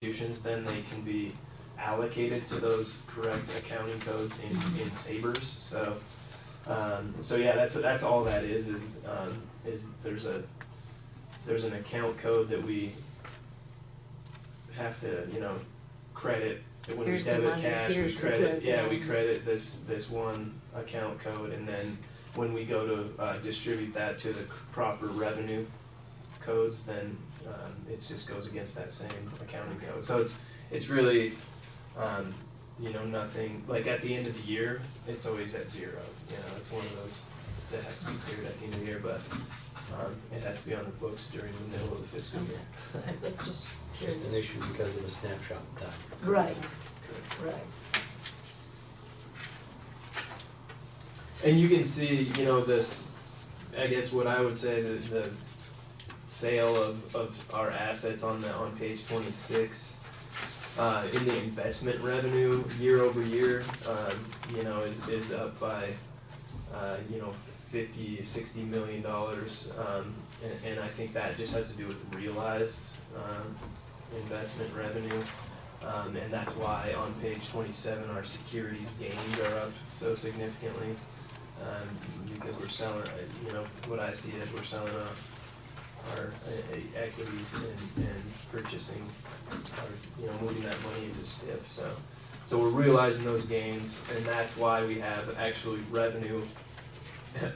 institutions, then they can be allocated to those correct accounting codes in Sabres. So, so yeah, that's all that is there's an account code that we have to, credit. When Here's we the debit money, cash, here's we the credit, good yeah, we ones. credit this one account code, and then when we go to distribute that to the proper revenue codes, then it just goes against that same accounting code. So it's really, nothing, like at the end of the year, it's always at zero. It's one of those that has to be cleared at the end of the year, but it has to be on the books during the middle of the fiscal year. It just Just an issue because of a snapshot in time. Right, right. And you can see, this, I guess what I would say, the sale of our assets on page 26, in the investment revenue year over year, is up by, $50–60 million, and I think that just has to do with realized investment revenue, and that's why on page 27 our securities gains are up so significantly, because we're selling, what I see is we're selling our equities and purchasing, or moving that money into STIP. So we're realizing those gains, and that's why we have actually revenue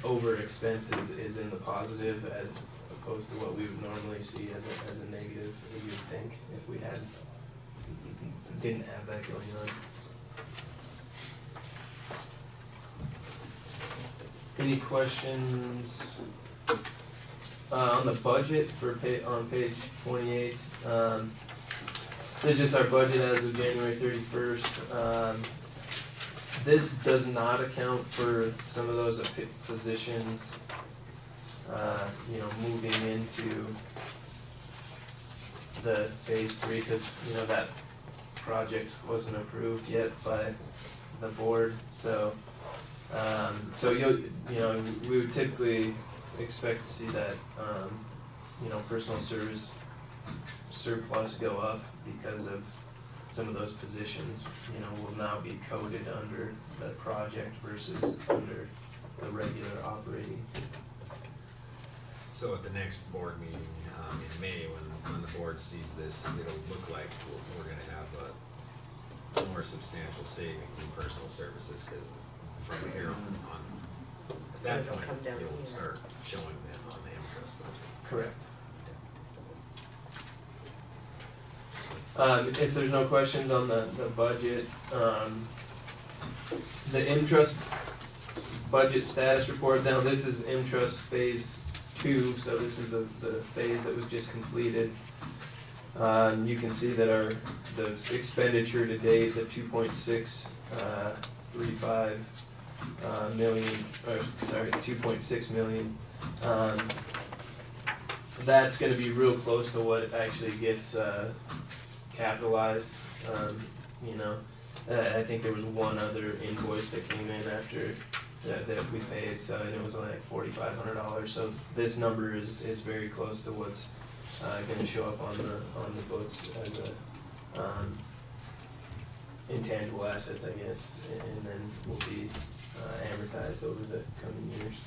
over expenses is in the positive, as opposed to what we would normally see as a negative, you would think, if we didn't have that going on. Any questions on the budget on page 28? This is just our budget as of January 31st. This does not account for some of those positions, moving into the phase 3, because that project wasn't approved yet by the board. So, we would typically expect to see that, personal service surplus go up because of some of those positions, will now be coded under the project versus under the regular operating. So at the next board meeting in May, when the board sees this, it'll look like we're going to have a more substantial savings in personal services, because from here on, at that It'll point, come down it'll here. start showing them on the interest budget. Correct. If there's no questions on the budget, the M-Trust budget status report, now this is M-Trust phase 2, so this is the phase that was just completed. You can see that the expenditure to date, the 2.635 million, or sorry, 2.6 million. That's going to be real close to what actually gets capitalized. I think there was one other invoice that came in after that we paid, so, and it was only like $4,500. So this number is very close to what's going to show up on the books as a intangible assets, I guess, and then will be amortized over the coming years.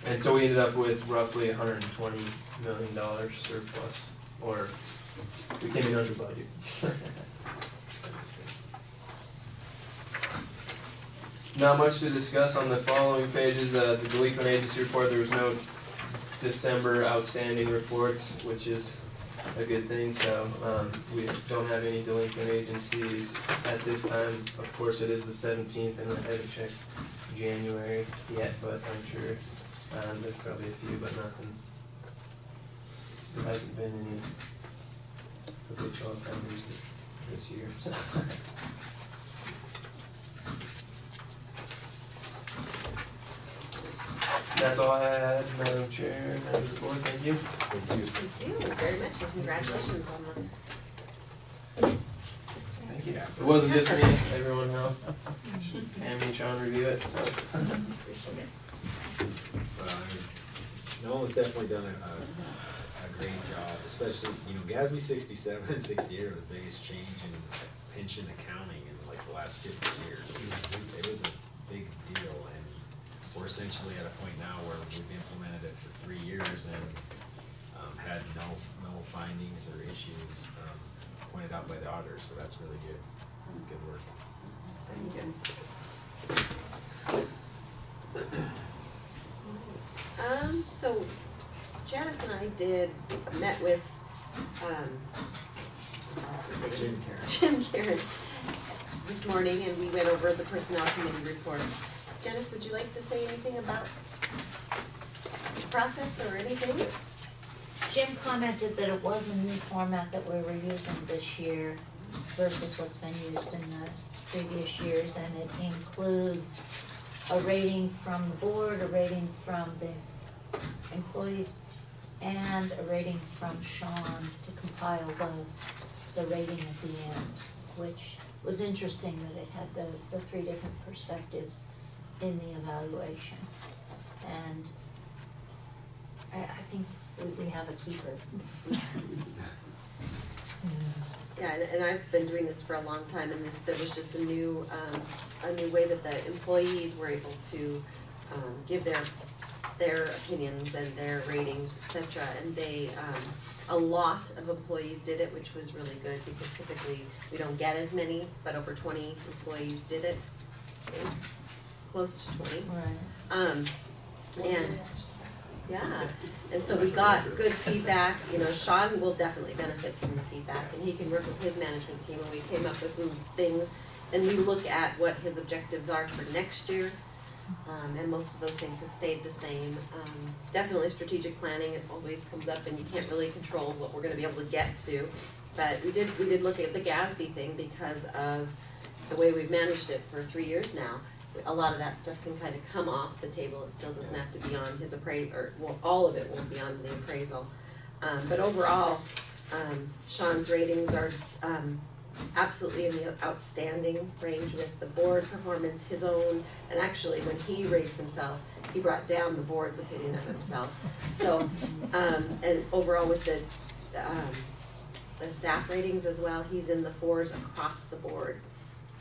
And so we ended up with roughly $120 million surplus, or we came in under budget. Not much to discuss on the following pages. The delinquent agency report, there was no December outstanding reports, which is a good thing. So we don't have any delinquent agencies at this time. Of course, it is the 17th, and I haven't checked January yet, but I'm sure there's probably a few, but nothing. There hasn't been any habitual offenders this year. So. That's all I had, Madam Chair, members of the board. Thank you. Thank you. Thank you very much, and congratulations on Thank you. It wasn't just me, everyone helped. Tammy and Sean review it, so. appreciate it. Well, I mean, Nolan's definitely done a great job, especially, you know, GASB 67 and 68 are the biggest change in pension accounting in like the last 50 years. It was a big deal, and we're essentially at a point now where we've implemented it for 3 years and had no findings or issues pointed out by the auditors, so that's really good work. So Janice and I met with, Jim Karen this morning, and we went over the personnel committee report. Janice, would you like to say anything about the process or anything? Jim commented that it was a new format that we were using this year versus what's been used in the previous years, and it includes a rating from the board, a rating from the employees, and a rating from Sean to compile the rating at the end, which was interesting that it had the 3 different perspectives in the evaluation. And I think we have a keeper. Yeah, and I've been doing this for a long time, and there was just a new way that the employees were able to give their opinions and their ratings, etc. And a lot of employees did it, which was really good, because typically we don't get as many, but over 20 employees did it, close to 20. Right. And yeah, and so we got good feedback. You know, Sean will definitely benefit from the feedback, and he can work with his management team, and we came up with some things, and we look at what his objectives are for next year, and most of those things have stayed the same. Definitely strategic planning, it always comes up, and you can't really control what we're gonna be able to get to, but we did look at the GASB thing because of the way we've managed it for 3 years now. A lot of that stuff can kind of come off the table. It still doesn't have to be on his appraisal, or well, all of it won't be on the appraisal. But overall, Sean's ratings are absolutely in the outstanding range with the board performance, his own, and actually when he rates himself, he brought down the board's opinion of himself. So, and overall with the staff ratings as well, he's in the 4s across the board.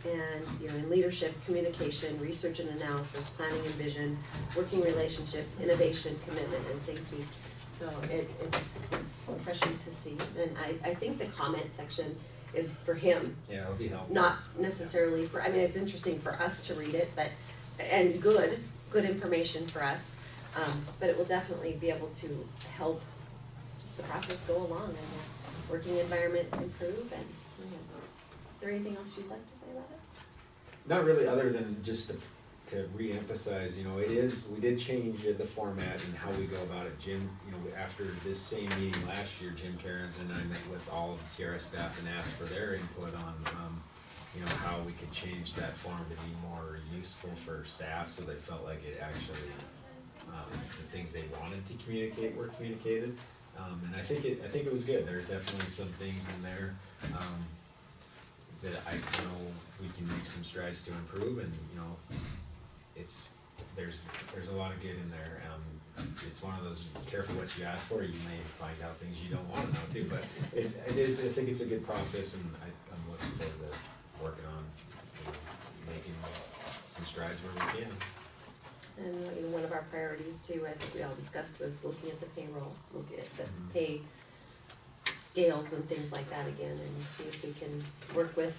And, you know, in leadership, communication, research and analysis, planning and vision, working relationships, innovation, commitment, and safety. So it's refreshing to see. And I think the comment section is for him. Yeah, it'll be helpful. Not necessarily for, I mean, it's interesting for us to read it, but, and good information for us. But it will definitely be able to help just the process go along and the working environment improve. And is there anything else you'd like to say about it? Not really, other than just to re-emphasize, you know, we did change the format and how we go about it. Jim, you know, after this same meeting last year, Jim Cairns and I met with all of the TRS staff and asked for their input on, you know, how we could change that form to be more useful for staff, so they felt like it actually, the things they wanted to communicate were communicated. And I think it was good. There's definitely some things in there that I know we can make some strides to improve, and you know, there's a lot of good in there. It's one of those, be careful what you ask for. You may find out things you don't want to know too, but it is. I think it's a good process, and I'm looking forward to working on, you know, making some strides where we can. And you know, one of our priorities too, I think we all discussed, was looking at the payroll, looking at the pay scales and things like that again, and see if we can work with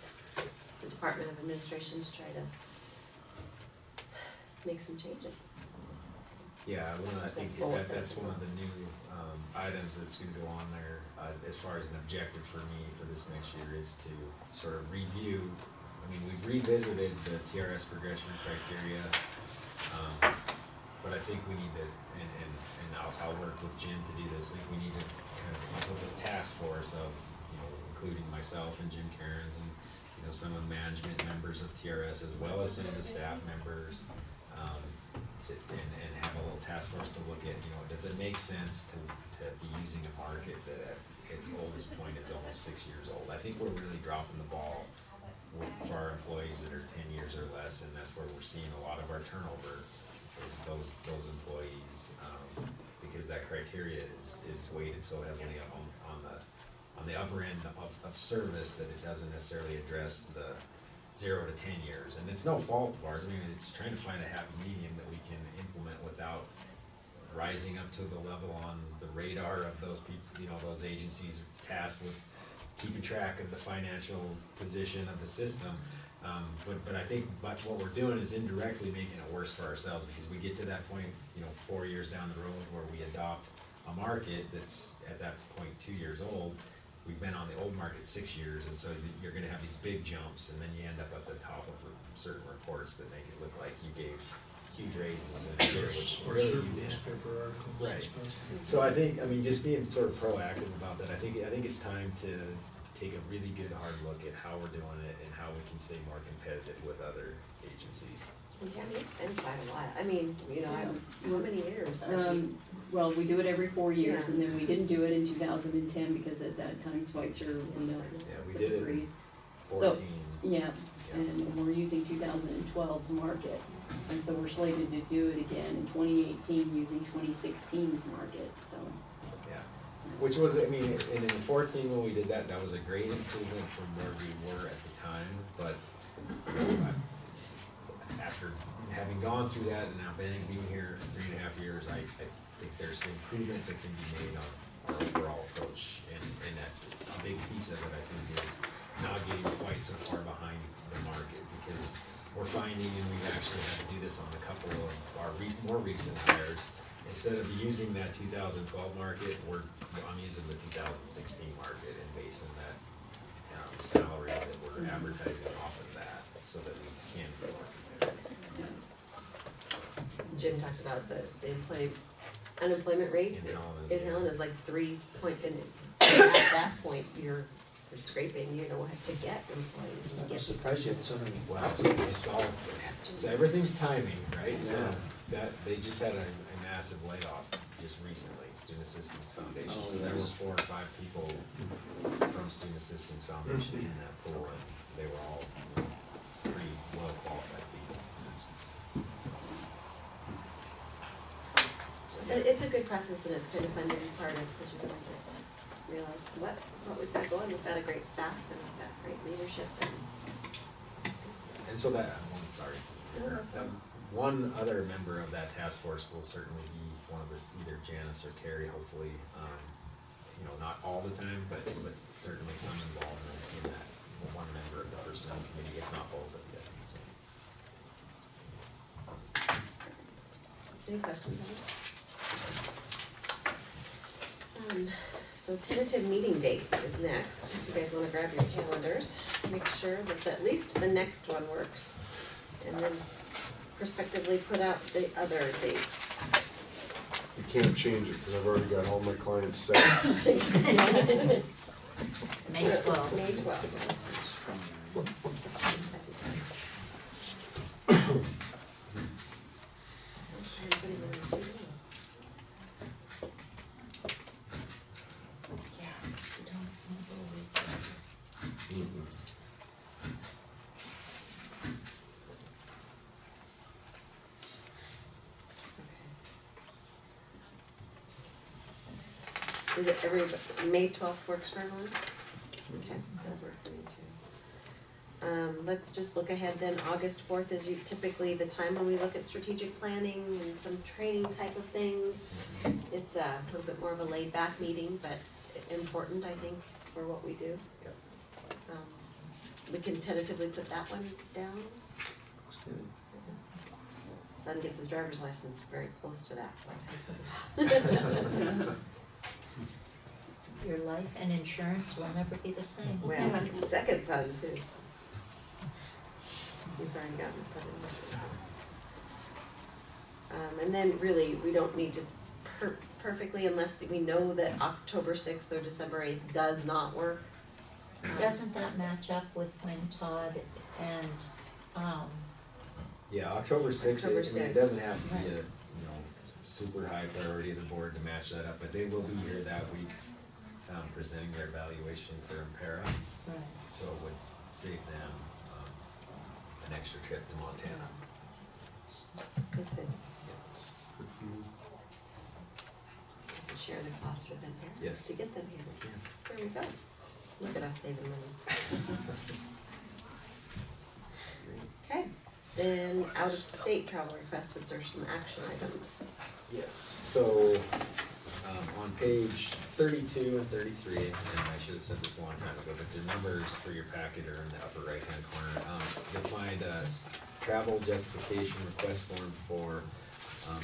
the Department of Administration to try to make some changes. Yeah, well, I think that's one of the new items that's going to go on there as far as an objective for me for this next year, is to sort of review. I mean, we've revisited the TRS progression criteria, but I think we need to, and I'll work with Jim to do this. I think we need to kind of come up with a task force of, you know, including myself and Jim Cairns and, you know, some of the management members of TRS, as well as some of the staff members, and have a little task force to look at, you know, does it make sense to be using a market that at its oldest point is almost 6 years old? I think we're really dropping the ball for our employees that are 10 years or less, and that's where we're seeing a lot of our turnover, is those employees, because that criteria is weighted so heavily on the upper end of service that it doesn't necessarily address the 0 to 10 years. And it's no fault of ours. I mean, it's trying to find a happy medium that we can implement without rising up to the level on the radar of those people, you know, those agencies tasked with keeping track of the financial position of the system. But I think that's what we're doing is indirectly making it worse for ourselves, because we get to that point, you know, 4 years down the road where we adopt a market that's at that point 2 years old. We've been on the old market 6 years, and so you're gonna have these big jumps, and then you end up at the top of certain reports that make it look like you gave huge raises in a year, which Or really certain you didn't. newspaper articles. Right. expensive. So I think, I mean, just being sort of proactive about that, I think it's time to take a really good hard look at how we're doing it and how we can stay more competitive with other agencies. And Tammy, it's been quite a while. I mean, you know, how many years? Well, we do it every 4 years, Yeah. and then we didn't do it in 2010 because at that time Schweitzer in the Yeah, we did it in freeze. So, 14. yeah, and we're using 2012's market, and so we're slated to do it again in 2018 using 2016's market, so. Yeah, which was, I mean, and in 14 when we did that, that was a great improvement from where we were at the time, but after having gone through that and now being here for 3.5 years, I think there's improvement that can be made on our overall approach, and that a big piece of it, I think, is not getting quite so far behind the market, because we're finding, and we've actually had to do this on a couple of our more recent hires, instead of using that 2012 market, I'm using the 2016 market and basing that salary that we're advertising off of that, so that we can be more competitive. Jim talked about the unemployment rate In Helen is, in yeah. Helen is like 3 point, and at that point, you're scraping, you know, to get employees and I'm get. surprised you had so many. Wow, it's everything's timing, right? So Yeah. that, they just had a massive layoff just recently, Student Assistance Foundation. Oh, So there were yes. 4 or 5 people from Student Assistance Foundation in that pool, and they were all pretty well qualified people. So, yeah. It's a good process, and it's kind of fun to be part of, because you really just realize what we've got going. We've got a great staff, and we've got great leadership, And so that, sorry. No, that's fine. One other member of that task force will certainly be one of either Janice or Carrie, hopefully, you know, not all the time, but certainly some involvement in that, one member of the personnel committee, if not both of them, so. Any questions on it? So tentative meeting dates is next. If you guys wanna grab your calendars, make sure that at least the next one works. And then prospectively put out the other dates. You can't change it, because I've already got all my clients set. May 12th. May 12th. Yeah, you don't want to go with Mhm. Is it May 12th works for everyone? Okay, does work for me too. Let's just look ahead then. August 4th is typically the time when we look at strategic planning and some training type of things. It's a little bit more of a laid back meeting, but important, I think, for what we do. Yep. We can tentatively put that one down. Son gets his driver's license very close to that, so I think so. Your life and insurance will never be the same. Well, second son too. So. He's already gotten it. And then really, we don't need to perfectly, unless we know that October 6th or December 8th does not work. Doesn't that match up with when Todd and, Yeah, October 6th, October I mean, it 6th. doesn't have to be a, you know, super high priority of the board to match that up, but they will be here that week, presenting their evaluation for Impera, right, so it would save them, an extra trip to Montana. That's it. Good for you. share the cost with them parents Yes. to get them here. Yeah. There we go. Look at us saving money. Okay, then out-of-state travel requests, which are some action items. Yes, so, on page 32 and 33, and I should have said this a long time ago, but the numbers for your packet are in the upper right-hand corner. You'll find a travel justification request form for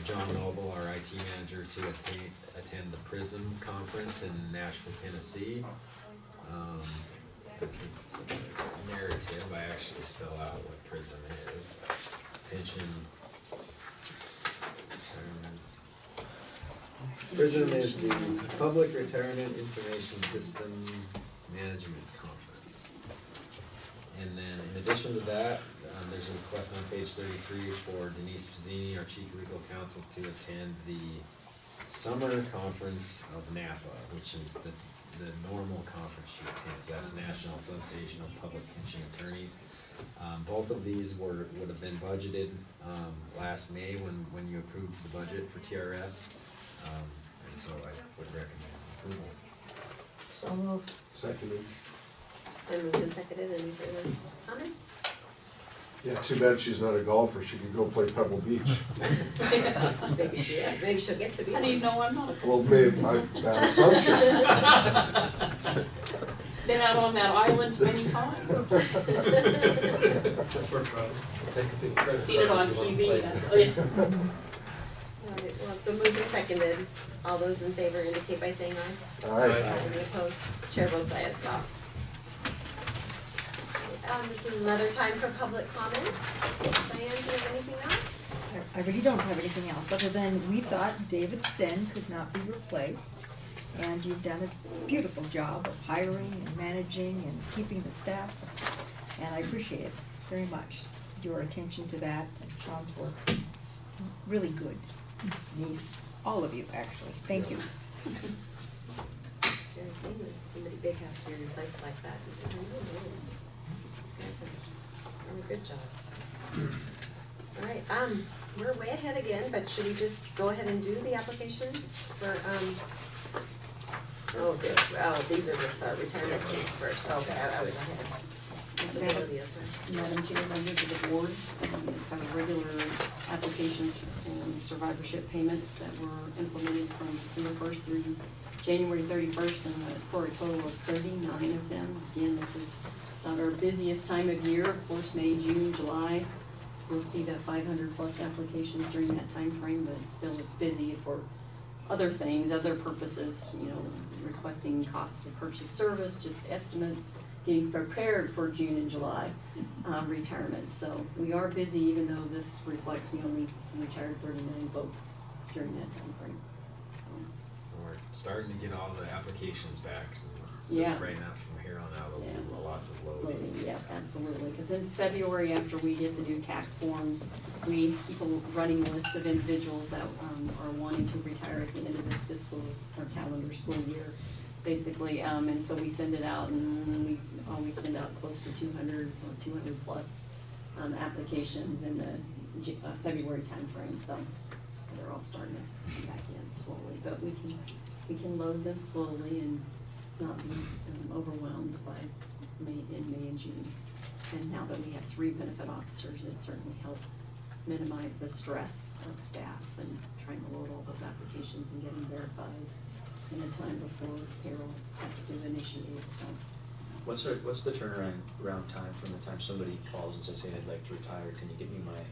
John Noble, our IT manager, to attend the PRISM conference in Nashville, Tennessee. Some narrative, I actually spell out what PRISM is. It's pension retirement. PRISM is the Public Retirement Information System Management Conference. And then in addition to that, there's a request on page 33 for Denise Pizzini, our Chief Legal Counsel, to attend the Summer Conference of NAPA, which is the normal conference she attends. That's National Association of Public Pension Attorneys. Both of these would have been budgeted last May when you approved the budget for TRS. And so I would recommend approval. So moved. Seconded. Then moved and seconded, any further comments? Yeah, too bad she's not a golfer. She could go play Pebble Beach. Maybe she'll get to be How do you one. know I'm not a Well, maybe, that assumption. been out on that island many times. Take a picture. Seen it on TV. Oh, yeah. All right, well, it's been moved and seconded. All those in favor indicate by saying aye. All right. Any opposed? Chair votes aye as well. This is another time for public comment. Diane, do you have anything else? I really don't have anything else, other than we thought David Sin could not be replaced. And you've done a beautiful job of hiring and managing and keeping the staff. And I appreciate it very much, your attention to that and Sean's work. Really good. Denise, all of you, actually. Thank you. It's very thing when somebody big has to be replaced like that. You guys have done a good job. All right, we're way ahead again, but should we just go ahead and do the application for, oh, good, oh, these are just the retirement things first, okay, I was ahead. Disability as well. Madam Chair, members of the board, it's our regular application and survivorship payments that were implemented from December 1st through January 31st, and for a total of 39 of them. Again, this is not our busiest time of year, of course, May, June, July. We'll see the 500 plus applications during that time frame, but still it's busy for other things, other purposes, you know, requesting costs of purchase service, just estimates, getting prepared for June and July retirement. So we are busy, even though this reflects we only retired 39 folks during that time frame. So. We're starting to get all the applications back. So Yeah. right now, from here on out, Yeah. lots of loading. Loading, yeah, absolutely, because in February, after we get the new tax forms, we keep a running list of individuals that are wanting to retire at the end of this fiscal or calendar school year, basically, and so we send it out, and we always send out close to 200 or 200 plus applications in the February timeframe, so they're all starting to come back in slowly, but we can load them slowly and not be overwhelmed by May and June. And now that we have 3 benefit officers, it certainly helps minimize the stress of staff and trying to load all those applications and get them verified in a time before payroll has to initiate, so. What's the turnaround time from the time somebody calls and says, hey, I'd like to retire, can you give me my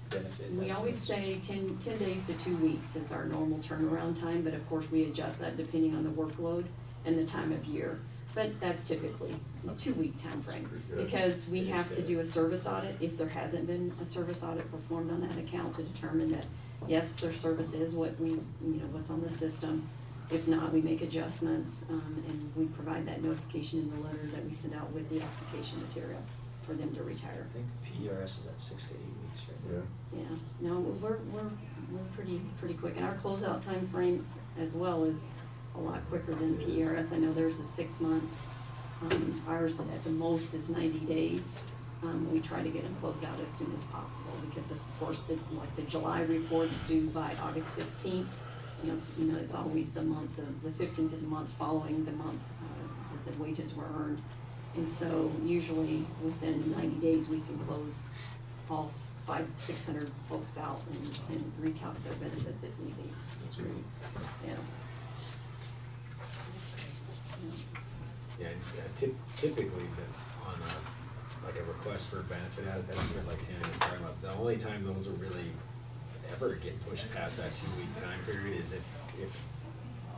benefit? We always say 10 days to 2 weeks is our normal turnaround time, but of course we adjust that depending on the workload and the time of year. But that's typically a 2-week time frame, because we have to do a service audit if there hasn't been a service audit performed on that account to determine that, yes, their service is what what's on the system. If not, we make adjustments, and we provide that notification in the letter that we send out with the application material for them to retire. I think PERS is at 6 to 8 weeks, right? Yeah. Yeah, no, we're pretty quick, and our closeout time frame as well is a lot quicker than PRS. I know there's a 6 months. Ours at the most is 90 days. We try to get them closed out as soon as possible, because of course the July report is due by August 15th, it's always the month, the 15th of the month following the month that the wages were earned. And so usually within 90 days, we can close all 500-600 folks out and recalculate their benefits if need be. That's great. Yeah. Yeah, typically, on like a request for a benefit estimate, like Tammy was talking about, the only time those will really ever get pushed past that 2-week time period is if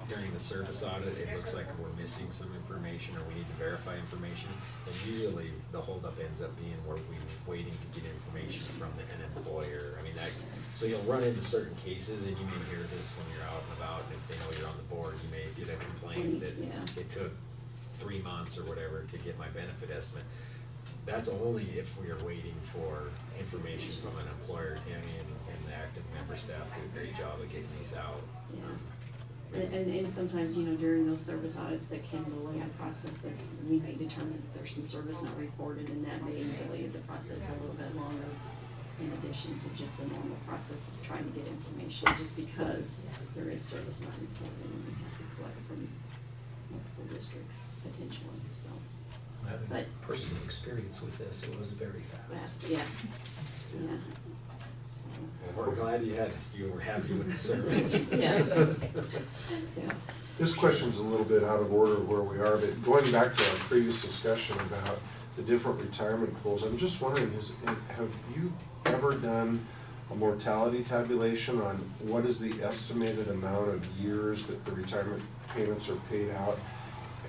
during the service audit, it looks like we're missing some information or we need to verify information. And usually the holdup ends up being where we're waiting to get information from an employer. I mean, so you'll run into certain cases, and you may hear this when you're out and about, and if they know you're on the board, you may get a complaint that it took 3 months or whatever to get my benefit estimate. That's only if we are waiting for information from an employer. Tammy and the active member staff do a great job of getting these out. Yeah. And sometimes, during those service audits that can delay the process, that we may determine that there's some service not reported, and that may delay the process a little bit longer, in addition to just the normal process of trying to get information, just because there is service not reported and we have to collect from multiple districts potentially, so. Having But- personal experience with this, it was very fast. Yeah. So, Well, we're glad you were happy with the service. yes. Yeah. This question's a little bit out of order of where we are, but going back to our previous discussion about the different retirement pools, I'm just wondering, have you ever done a mortality tabulation on what is the estimated amount of years that the retirement payments are paid out?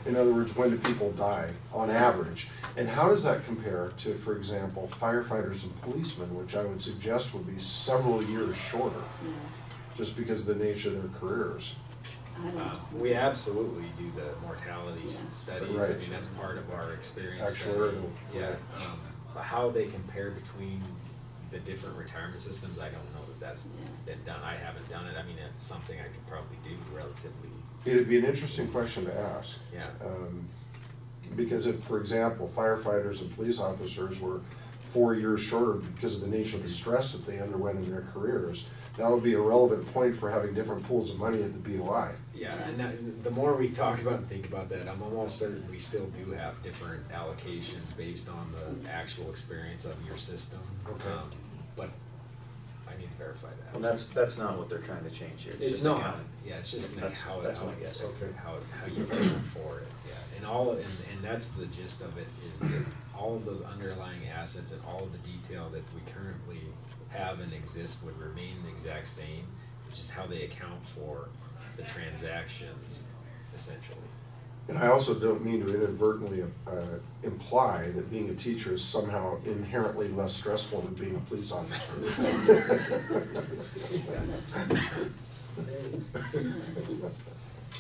In other words, when do people die on average? And how does that compare to, for example, firefighters and policemen, which I would suggest would be several years shorter, just because of the nature of their careers? We absolutely do the mortality studies. Right. I mean, that's part of our experience. Actuarial. Yeah. But how they compare between the different retirement systems, I don't know that that's been done. I haven't done it. I mean, it's something I could probably do relatively. It'd be an interesting question to ask. Yeah. Because if, for example, firefighters and police officers were 4 years shorter because of the nature of the stress that they underwent in their careers, that would be a relevant point for having different pools of money at the BOI. Yeah, and the more we talk about and think about that, I'm almost certain we still do have different allocations based on the actual experience of your system. Okay. But I need to verify that. Well, that's not what they're trying to change here. It's just not, accounting. yeah, it's just That's- how that's how my it's, guess. Okay. how you account for it, yeah. And that's the gist of it, is that all of those underlying assets and all of the detail that we currently have and exist would remain the exact same. It's just how they account for the transactions, essentially. And I also don't mean to inadvertently imply that being a teacher is somehow inherently less stressful than being a police officer.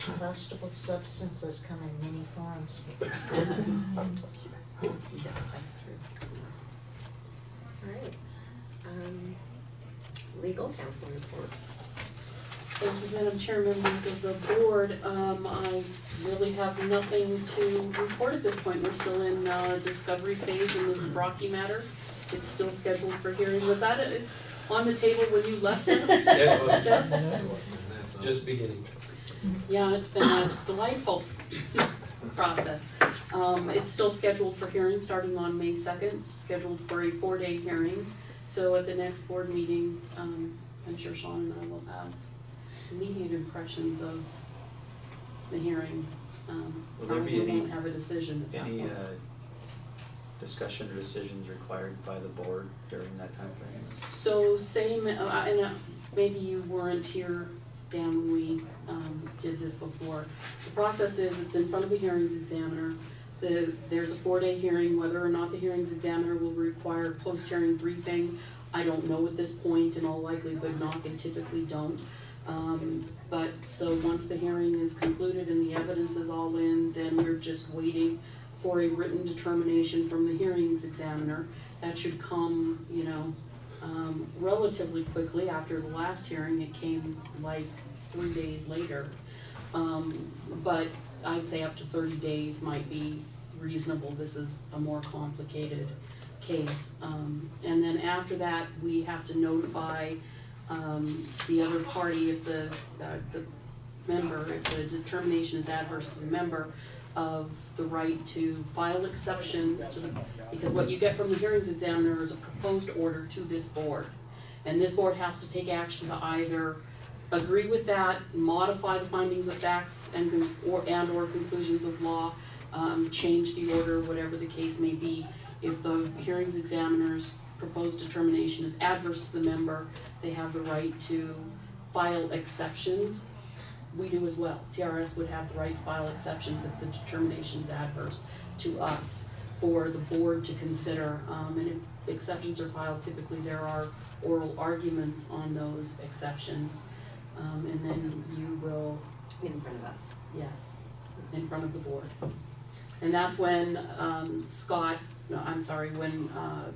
Combustible substances come in many forms. Yes, that's true. All right. Legal counsel report. Thank you, Madam Chair, members of the board. I really have nothing to report at this point. We're still in discovery phase in this Brocky matter. It's still scheduled for hearing. Was that, it's on the table when you left us? Yeah, it was. Beth? Just beginning. Yeah, it's been a delightful process. It's still scheduled for hearing starting on May 2nd, scheduled for a 4-day hearing. So at the next board meeting, I'm sure Sean and I will have immediate impressions of the hearing. Will there be Probably any- won't have a decision at that Any point. discussion or decisions required by the board during that time frame? So same, and maybe you weren't here, Dan, when we did this before. The process is, it's in front of the hearings examiner. There's a 4-day hearing. Whether or not the hearings examiner will require post-hearing briefing, I don't know at this point. In all likelihood not, they typically don't. But so once the hearing is concluded and the evidence is all in, then we're just waiting for a written determination from the hearings examiner. That should come, relatively quickly. After the last hearing, it came like 3 days later. But I'd say up to 30 days might be reasonable. This is a more complicated case. And then after that, we have to notify The other party, if the member, if the determination is adverse to the member, of the right to file exceptions to the, because what you get from the hearings examiner is a proposed order to this board. And this board has to take action to either agree with that, modify the findings of facts and or conclusions of law, change the order, whatever the case may be. If the hearings examiner's proposed determination is adverse to the member, they have the right to file exceptions. We do as well. TRS would have the right to file exceptions if the determination is adverse to us for the board to consider. And if exceptions are filed, typically there are oral arguments on those exceptions. And then you will, In front of us. yes, in front of the board. And that's when when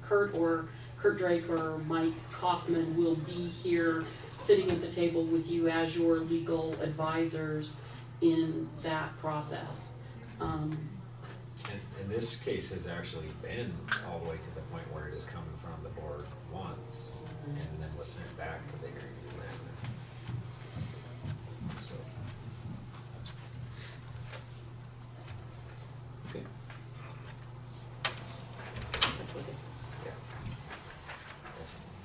Kurt Drake or Mike Kaufman will be here sitting at the table with you as your legal advisors in that process. And this case has actually been all the way to the point where it has come in front of the board once, and then was sent back to the hearings examiner. So, Okay. yeah.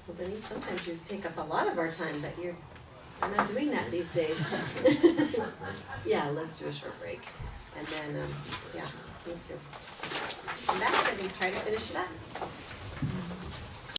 Well, Denise, sometimes you take up a lot of our time, but you're not doing that these days. Yeah, let's do a short break. And then, yeah, me too. Come back and try to finish it up.